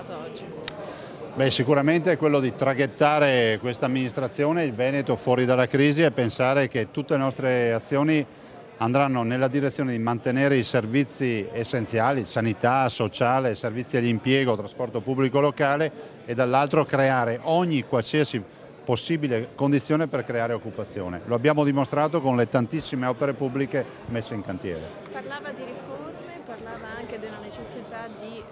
fatto oggi? Beh, sicuramente è quello di traghettare questa amministrazione, il Veneto, fuori dalla crisi e pensare che tutte le nostre azioni andranno nella direzione di mantenere i servizi essenziali, sanità, sociale, servizi all'impiego, trasporto pubblico locale e dall'altro creare qualsiasi possibile condizione per creare occupazione. Lo abbiamo dimostrato con le tantissime opere pubbliche messe in cantiere. Parlava di riforme, parlava anche della necessità di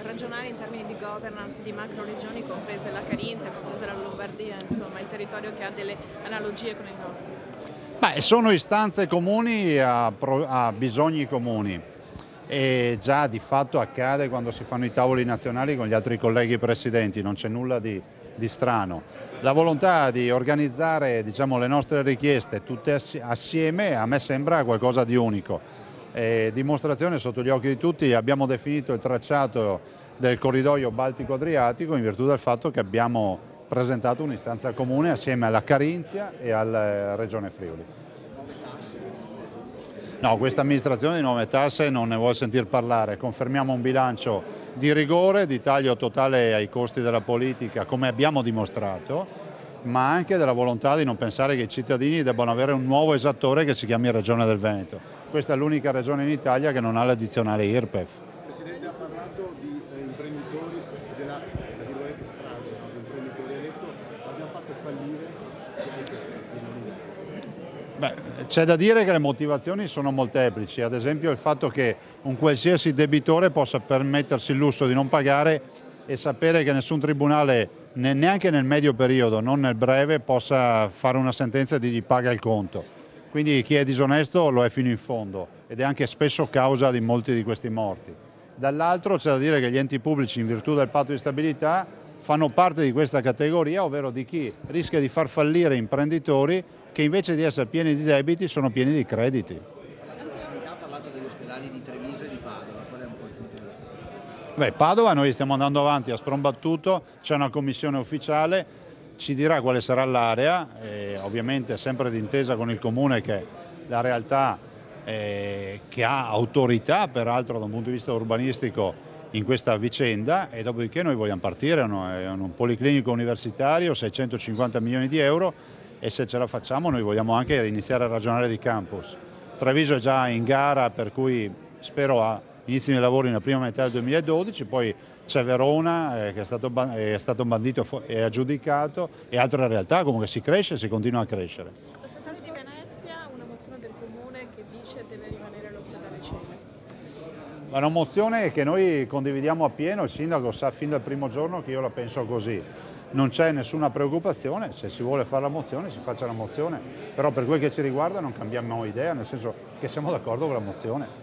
ragionare in termini di governance di macro regioni, comprese la Carinzia, compresa la Lombardia, insomma il territorio che ha delle analogie con il nostro. Beh, sono istanze comuni a bisogni comuni e già di fatto accade quando si fanno i tavoli nazionali con gli altri colleghi presidenti, non c'è nulla di strano. La volontà di organizzare, diciamo, le nostre richieste tutte assieme a me sembra qualcosa di unico. Dimostrazione sotto gli occhi di tutti, abbiamo definito il tracciato del corridoio Baltico-Adriatico in virtù del fatto che abbiamo presentato un'istanza comune assieme alla Carinzia e alla Regione Friuli. No, questa amministrazione di nuove tasse non ne vuole sentir parlare, confermiamo un bilancio di rigore, di taglio totale ai costi della politica come abbiamo dimostrato, ma anche della volontà di non pensare che i cittadini debbano avere un nuovo esattore che si chiami Regione del Veneto. Questa è l'unica regione in Italia che non ha l'addizionale IRPEF. Presidente ha parlato di imprenditori della strage, di imprenditori, ha detto abbiamo fatto fallire. Beh, c'è da dire che le motivazioni sono molteplici, ad esempio il fatto che un qualsiasi debitore possa permettersi il lusso di non pagare e sapere che nessun tribunale, neanche nel medio periodo, non nel breve, possa fare una sentenza di gli paga il conto. Quindi chi è disonesto lo è fino in fondo ed è anche spesso causa di molti di questi morti. Dall'altro c'è da dire che gli enti pubblici, in virtù del patto di stabilità, fanno parte di questa categoria, ovvero di chi rischia di far fallire imprenditori che invece di essere pieni di debiti sono pieni di crediti. La sanità ha parlato degli ospedali di Treviso e di Padova, qual è un po' il punto della situazione? Beh, Padova noi stiamo andando avanti a sprombattuto, c'è una commissione ufficiale, ci dirà quale sarà l'area, ovviamente sempre d'intesa con il Comune che è la realtà che ha autorità peraltro da un punto di vista urbanistico in questa vicenda, e dopodiché noi vogliamo partire, è un policlinico universitario, 650 milioni di euro, e se ce la facciamo noi vogliamo anche iniziare a ragionare di campus. Treviso è già in gara, per cui spero inizino i lavori nella prima metà del 2012, poi c'è Verona che è stato bandito e aggiudicato, e altre realtà. Comunque si cresce e si continua a crescere. L'ospedale di Venezia, una mozione del Comune che dice deve rimanere l'ospedale civile. È una mozione che noi condividiamo appieno, il sindaco sa fin dal primo giorno che io la penso così. Non c'è nessuna preoccupazione, se si vuole fare la mozione si faccia la mozione, però per quel che ci riguarda non cambiamo idea, nel senso che siamo d'accordo con la mozione.